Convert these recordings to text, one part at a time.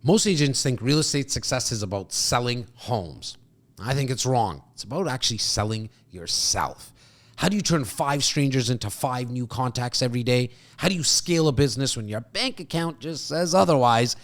Most agents think real estate success is about selling homes. I think it's wrong. It's about actually selling yourself. How do you turn 5 strangers into 5 new contacts every day? How do you scale a business when your bank account just says otherwise?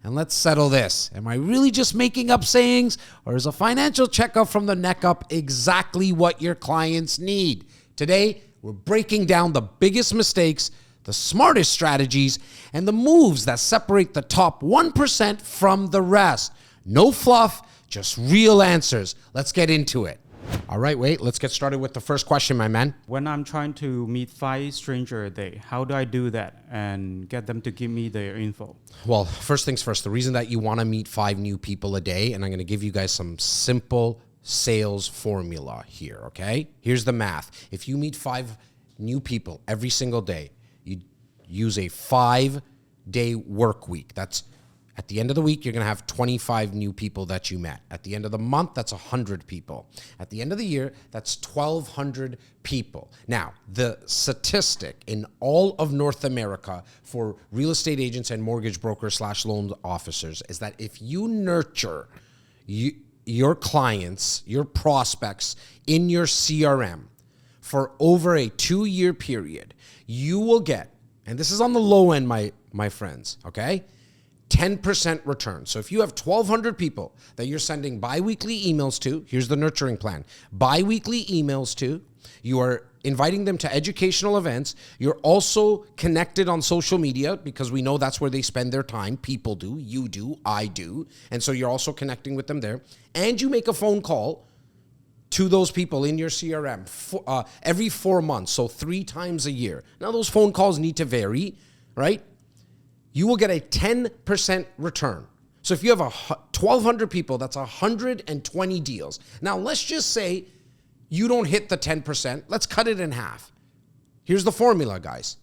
And let's settle this. Am I really just making up sayings, or is a financial checkup from the neck up exactly what your clients need? Today, we're breaking down the biggest mistakes, the smartest strategies, and the moves that separate the top 1% from the rest. No fluff, just real answers. Let's get into it. All right, wait, let's get started with the first question, my man. When I'm trying to meet 5 strangers a day, how do I do that and get them to give me their info? Well, first things first, the reason that you want to meet 5 new people a day, and I'm going to give you guys some simple sales formula here, okay? Here's the math. If you meet 5 new people every single day, you use a 5-day work week. That's at the end of the week, you're going to have 25 new people that you met. At the end of the month, that's 100 people. At the end of the year, that's 1,200 people. Now, the statistic in all of North America for real estate agents and mortgage brokers / loan officers is that if you nurture your clients, your prospects in your CRM for over a 2-year period, you will get, and this is on the low end, my friends, okay? 10% return. So if you have 1,200 people that you're sending biweekly emails to, here's the nurturing plan. Biweekly emails to, you are inviting them to educational events. You're also connected on social media because we know that's where they spend their time. People do, you do, I do. And so you're also connecting with them there. And you make a phone call to those people in your CRM every 4 months, so 3 times a year. Now those phone calls need to vary, right? You will get a 10% return. So if you have 1,200 people, that's 120 deals. Now, let's just say you don't hit the 10%. Let's cut it in half. Here's the formula, guys.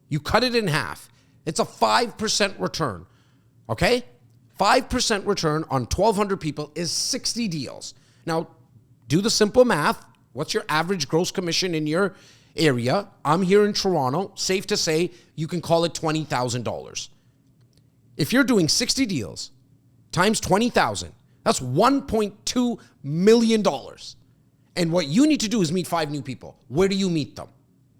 You cut it in half. It's a 5% return, okay? 5% return on 1,200 people is 60 deals. Now, do the simple math. What's your average gross commission in your area? I'm here in Toronto. Safe to say you can call it $20,000. If you're doing 60 deals times 20,000, that's $1.2 million. And what you need to do is meet 5 new people. Where do you meet them?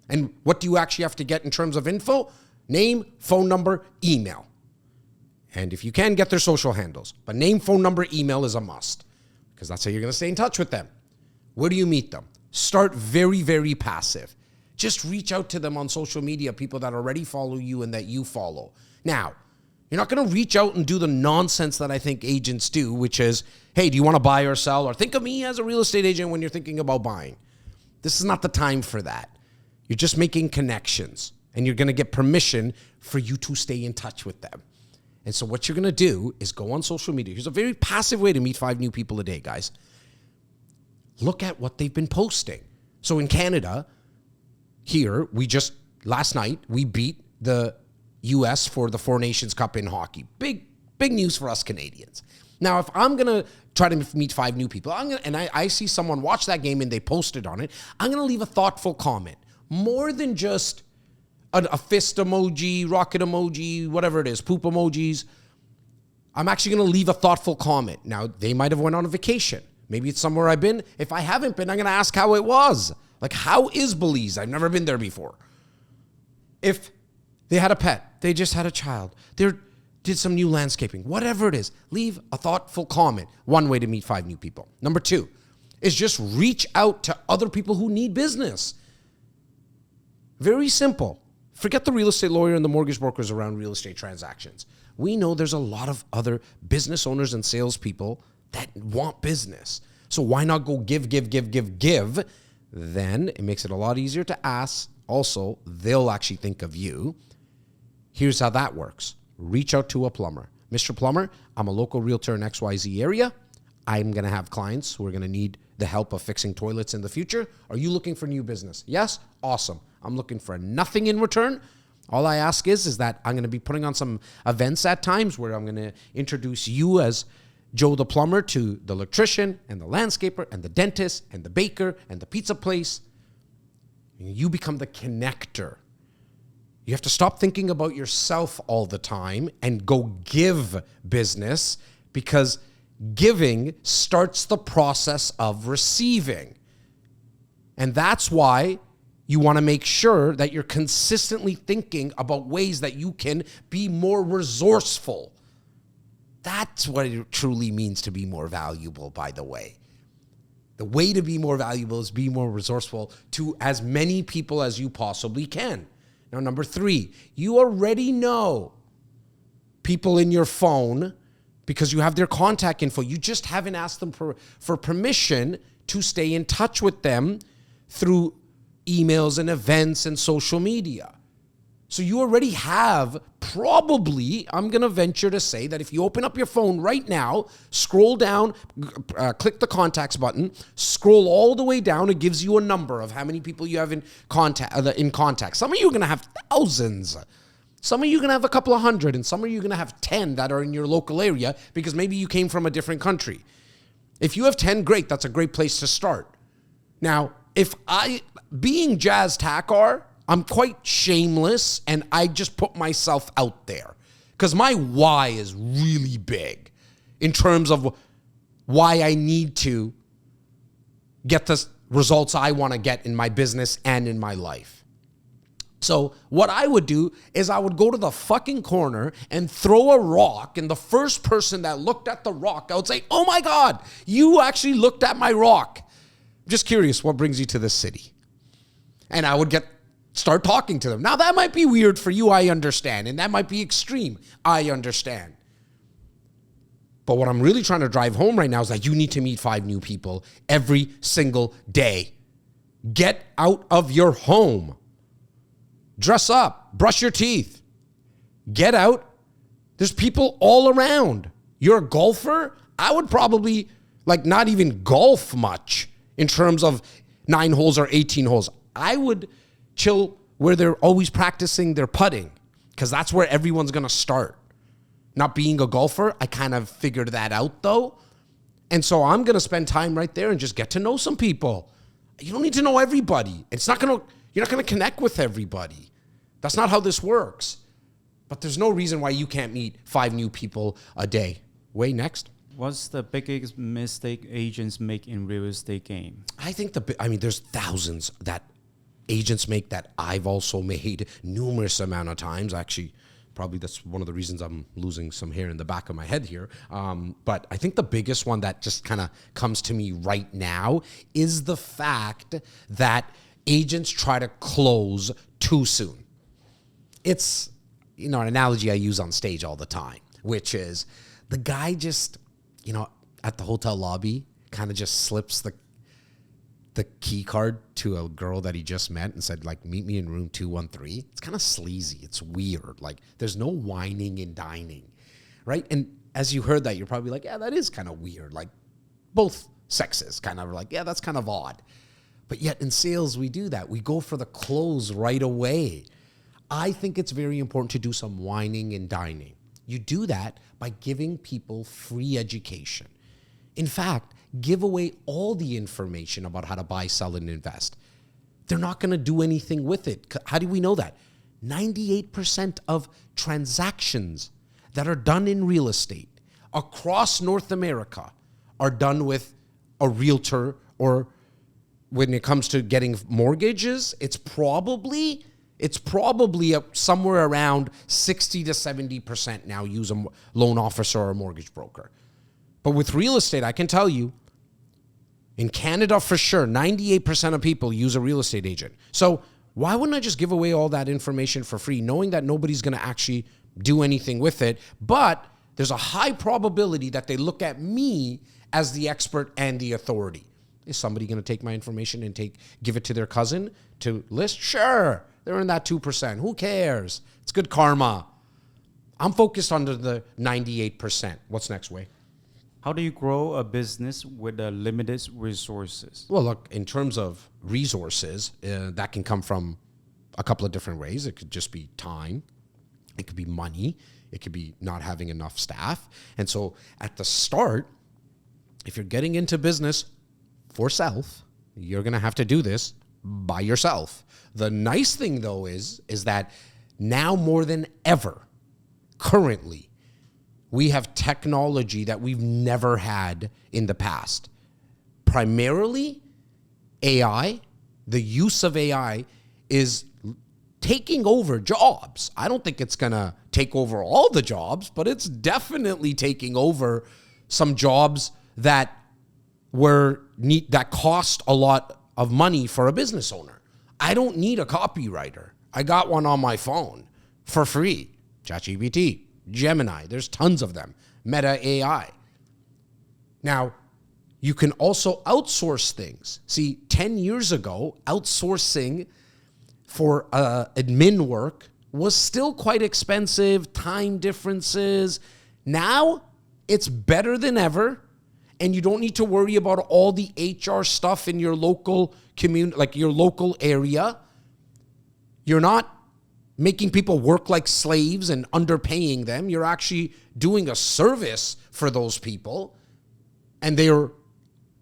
And what do you actually have to get in terms of info? Name, phone number, email. And if you can, get their social handles. But name, phone number, email is a must because that's how you're going to stay in touch with them. Where do you meet them? Start very, very passive. Just reach out to them on social media, people that already follow you and that you follow. Now, you're not going to reach out and do the nonsense that I think agents do, which is, hey, do you want to buy or sell? Or think of me as a real estate agent when you're thinking about buying. This is not the time for that. You're just making connections, and you're going to get permission for you to stay in touch with them. And so what you're going to do is go on social media. Here's a very passive way to meet 5 new people a day, guys. Look at what they've been posting. So in Canada, here, last night, we beat the U.S. for the 4 Nations Cup in hockey. Big news for us Canadians. Now, if I'm going to try to meet 5 new people, I see someone watch that game and they posted on it, I'm going to leave a thoughtful comment. More than just a fist emoji, rocket emoji, whatever it is, poop emojis. I'm actually going to leave a thoughtful comment. Now, they might have went on a vacation. Maybe it's somewhere I've been. If I haven't been, I'm going to ask how it was. Like, how is Belize? I've never been there before. If they had a pet, they just had a child, they did some new landscaping, whatever it is, leave a thoughtful comment. One way to meet 5 new people. Number 2 is just reach out to other people who need business. Very simple. Forget the real estate lawyer and the mortgage brokers around real estate transactions. We know there's a lot of other business owners and salespeople that want business. So why not go give? Then it makes it a lot easier to ask. Also, they'll actually think of you. Here's how that works. Reach out to a plumber. Mr. Plumber, I'm a local realtor in XYZ area. I'm going to have clients who are going to need the help of fixing toilets in the future. Are you looking for new business? Yes? Awesome. I'm looking for nothing in return. All I ask is that I'm going to be putting on some events at times where I'm going to introduce you as Joe the plumber to the electrician and the landscaper and the dentist and the baker and the pizza place. You become the connector. You have to stop thinking about yourself all the time and go give business, because giving starts the process of receiving. And that's why you want to make sure that you're consistently thinking about ways that you can be more resourceful. That's what it truly means to be more valuable, by the way. The way to be more valuable is be more resourceful to as many people as you possibly can. Now, number 3, you already know people in your phone because you have their contact info. You just haven't asked them for permission to stay in touch with them through emails and events and social media. So you already have probably, I'm going to venture to say that if you open up your phone right now, scroll down, click the contacts button, scroll all the way down, it gives you a number of how many people you have in contact. Some of you are going to have thousands. Some of you are going to have a couple of hundred, and some of you are going to have 10 that are in your local area because maybe you came from a different country. If you have 10, great. That's a great place to start. Now, being JAS Takhar, I'm quite shameless, and I just put myself out there because my why is really big in terms of why I need to get the results I want to get in my business and in my life. So what I would do is I would go to the fucking corner and throw a rock, and the first person that looked at the rock, I would say, "Oh my God, you actually looked at my rock. Just curious, what brings you to this city?" And I would start talking to them. Now, that might be weird for you, I understand, and that might be extreme, I understand. But what I'm really trying to drive home right now is that you need to meet 5 new people every single day. Get out of your home. Dress up. Brush your teeth. Get out. There's people all around. You're a golfer? I would probably not even golf much in terms of 9 holes or 18 holes. I would chill where they're always practicing their putting, because that's where everyone's going to start. Not being a golfer, I kind of figured that out though. And so I'm going to spend time right there and just get to know some people. You don't need to know everybody. You're not going to connect with everybody. That's not how this works. But there's no reason why you can't meet 5 new people a day. Way next. What's the biggest mistake agents make in real estate game? I think there's thousands that agents make that I've also made numerous amount of times. Actually, probably that's one of the reasons I'm losing some hair in the back of my head here. But I think the biggest one that just kind of comes to me right now is the fact that agents try to close too soon. It's, an analogy I use on stage all the time, which is the guy just, at the hotel lobby kind of just slips the key card to a girl that he just met and said, meet me in room 213. It's kind of sleazy. It's weird. There's no whining and dining, right? And as you heard that, you're probably like, yeah, that is kind of weird. Both sexes kind of yeah, that's kind of odd. But yet in sales, we do that. We go for the close right away. I think it's very important to do some whining and dining. You do that by giving people free education. In fact, give away all the information about how to buy, sell, and invest. They're not going to do anything with it. How do we know that? 98% of transactions that are done in real estate across North America are done with a realtor, or when it comes to getting mortgages, it's probably somewhere around 60 to 70% now use a loan officer or a mortgage broker. But with real estate, I can tell you, in Canada for sure, 98% of people use a real estate agent. So why wouldn't I just give away all that information for free, knowing that nobody's going to actually do anything with it? But there's a high probability that they look at me as the expert and the authority. Is somebody going to take my information and give it to their cousin to list? Sure. They're in that 2%. Who cares? It's good karma. I'm focused on the 98%. What's next, Way? How do you grow a business with limited resources? Well, look, in terms of resources, that can come from a couple of different ways. It could just be time. It could be money. It could be not having enough staff. And so at the start, if you're getting into business for self, you're going to have to do this by yourself. The nice thing, though, is that Now more than ever, currently, we have technology that we've never had in the past. Primarily, AI, the use of AI is taking over jobs. I don't think it's going to take over all the jobs, but it's definitely taking over some jobs that that cost a lot of money for a business owner. I don't need a copywriter. I got one on my phone for free. ChatGPT, Gemini, there's tons of them. Meta AI. Now, you can also outsource things. See, 10 years ago, outsourcing for admin work was still quite expensive, time differences. Now, it's better than ever, and you don't need to worry about all the HR stuff in your local community, like your local area. You're not making people work like slaves and underpaying them. You're actually doing a service for those people, and they're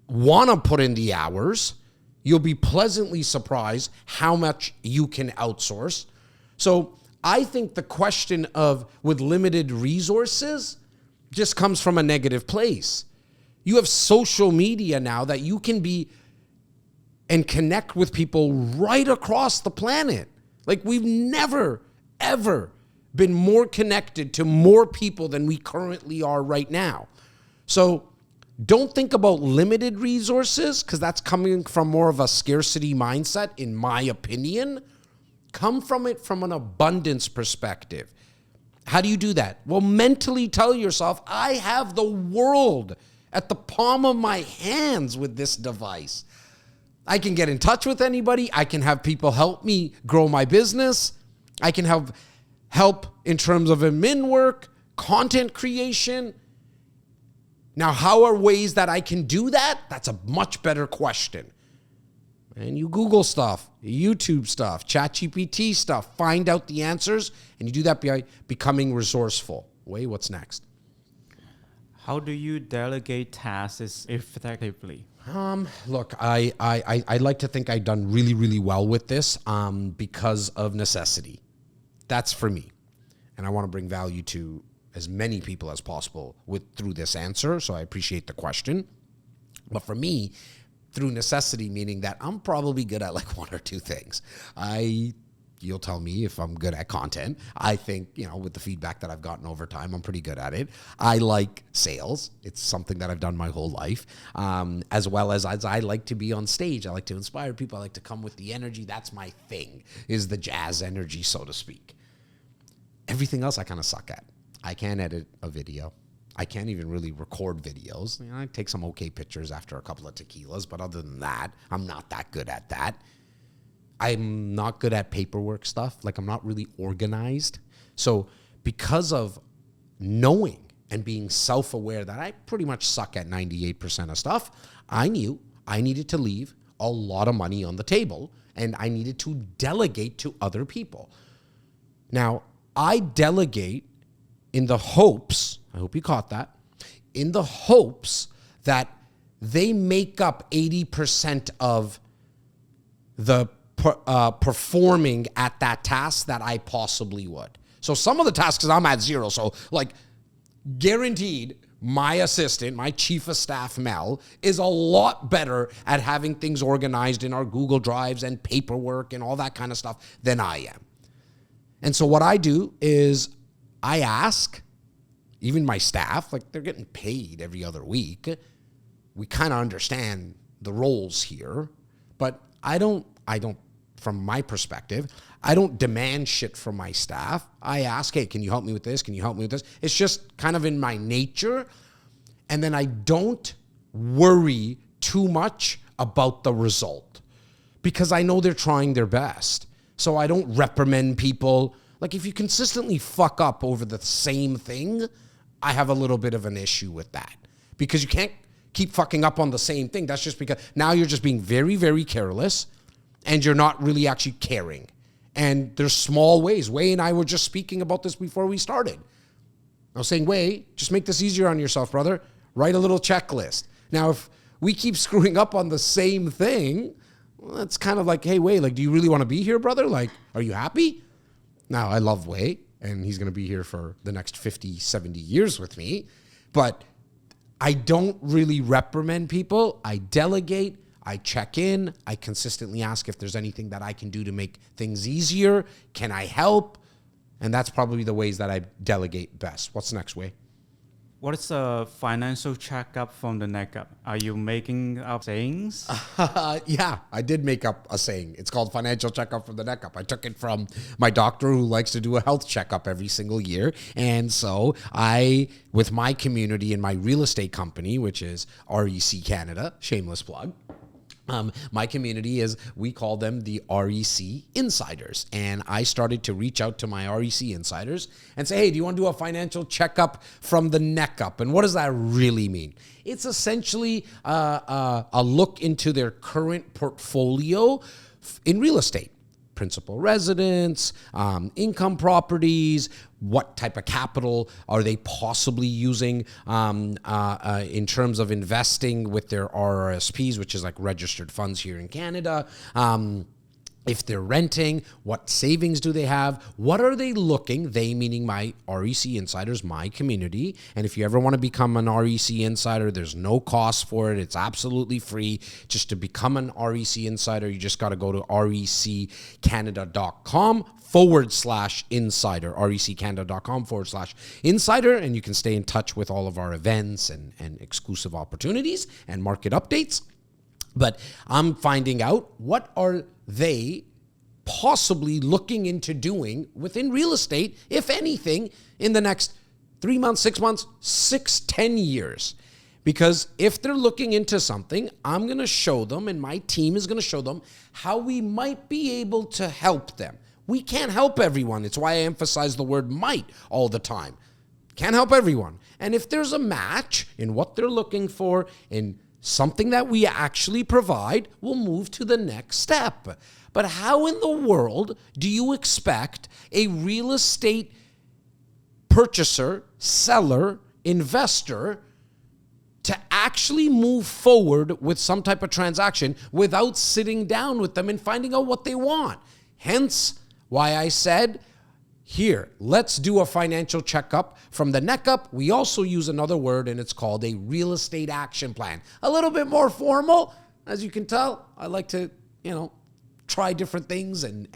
want to put in the hours. You'll be pleasantly surprised how much you can outsource. So I think the question of with limited resources just comes from a negative place. You have social media now that you can be and connect with people right across the planet. Like we've never, ever been more connected to more people than we currently are right now. So don't think about limited resources, because that's coming from more of a scarcity mindset, in my opinion. Come from it from an abundance perspective. How do you do that? Well, mentally tell yourself, I have the world at the palm of my hands with this device. I can get in touch with anybody. I can have people help me grow my business. I can have help in terms of admin work, content creation. Now, how are ways that I can do that? That's a much better question. And you Google stuff, YouTube stuff, ChatGPT stuff, find out the answers, and you do that by becoming resourceful. Wait, what's next? How do you delegate tasks effectively? Look, I like to think I've done really, really well with this because of necessity. That's for me. And I want to bring value to as many people as possible through this answer. So I appreciate the question. But for me, through necessity, meaning that I'm probably good at like one or two things. You'll tell me if I'm good at content. I think, with the feedback that I've gotten over time, I'm pretty good at it. I like sales. It's something that I've done my whole life. As well as I like to be on stage. I like to inspire people. I like to come with the energy. That's my thing, is the jazz energy, so to speak. Everything else I kind of suck at. I can't edit a video. I can't even really record videos. I take some okay pictures after a couple of tequilas, but other than that, I'm not that good at that. I'm not good at paperwork stuff. Like, I'm not really organized. So because of knowing and being self-aware that I pretty much suck at 98% of stuff, I knew I needed to leave a lot of money on the table, and I needed to delegate to other people. Now, I delegate in the hopes, I hope you caught that, in the hopes that they make up 80% of the performing at that task that I possibly would. So some of the tasks, I'm at zero. So like guaranteed, my assistant, my chief of staff, Mel, is a lot better at having things organized in our Google Drives and paperwork and all that kind of stuff than I am. And so what I do is I ask, even my staff, like they're getting paid every other week. We kind of understand the roles here, but I don't, from my perspective, I don't demand shit from my staff. I ask, hey, can you help me with this? Can you help me with this? It's just kind of in my nature. And then I don't worry too much about the result because I know they're trying their best. So I don't reprimand people. Like if you consistently fuck up over the same thing, I have a little bit of an issue with that because you can't keep fucking up on the same thing. That's just because now you're just being very, very careless and you're not really actually caring. And there's small ways. Wei and I were just speaking about this before we started. I was saying, Wei, just make this easier on yourself, brother. Write a little checklist. Now, if we keep screwing up on the same thing, well, that's kind of like, hey, Wei, like, do you really want to be here, brother? Like, are you happy? Now, I love Wei, and he's going to be here for the next 50, 70 years with me. But I don't really reprimand people. I delegate. I check in. I consistently ask if there's anything that I can do to make things easier. Can I help? And that's probably the ways that I delegate best. What's next, Wei? What is a financial checkup from the neck up? Are you making up sayings? Yeah, I did make up a saying. It's called financial checkup from the neck up. I took it from my doctor who likes to do a health checkup every single year. And so I, with my community and my real estate company, which is REC Canada, shameless plug, my community we call them the REC Insiders. And I started to reach out to my REC Insiders and say, hey, do you want to do a financial checkup from the neck up? And what does that really mean? It's essentially a look into their current portfolio in real estate. Principal residence, income properties, what type of capital are they possibly using in terms of investing with their RRSPs, which is like registered funds here in Canada. If they're renting, what savings do they have? What are they looking? They meaning my REC Insiders, my community. And if you ever want to become an REC Insider, there's no cost for it. It's absolutely free. Just to become an REC Insider, you just got to go to reccanada.com/insider, reccanada.com/insider, and you can stay in touch with all of our events and exclusive opportunities and market updates. But I'm finding out what are they possibly looking into doing within real estate, if anything, in the next 3 months, 6 months, 10 years. Because if they're looking into something, I'm going to show them, and my team is going to show them how we might be able to help them. We can't help everyone. It's why I emphasize the word might all the time. Can't help everyone. And if there's a match in what they're looking for, in something that we actually provide, we'll move to the next step. But how in the world do you expect a real estate purchaser, seller, investor to actually move forward with some type of transaction without sitting down with them and finding out what they want? Hence why I said, here, let's do a financial checkup from the neck up. We also use another word, and it's called a real estate action plan. A little bit more formal. As you can tell, I like to, try different things, and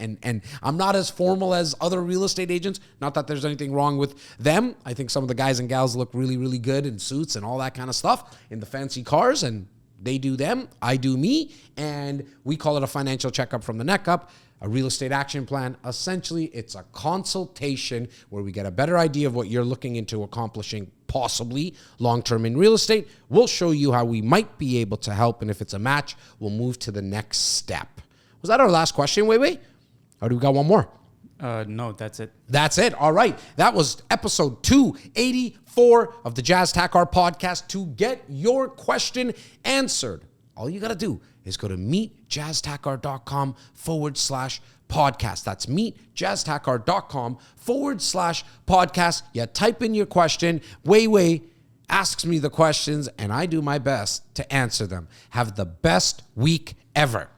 I'm not as formal as other real estate agents. Not that there's anything wrong with them. I think some of the guys and gals look really, really good in suits and all that kind of stuff in the fancy cars, and they do them, I do me, and we call it a financial checkup from the neck up. A real estate action plan, essentially, it's a consultation where we get a better idea of what you're looking into accomplishing, possibly long-term in real estate. We'll show you how we might be able to help, and if it's a match, we'll move to the next step. Was that our last question, Wei? Or do we got one more? No, that's it. That's it. All right. That was episode 284 of the JAS Takhar podcast. To get your question answered, all you got to do is go to meetjastakhar.com/podcast. That's meetjastakhar.com/podcast. You type in your question. Wei asks me the questions, and I do my best to answer them. Have the best week ever.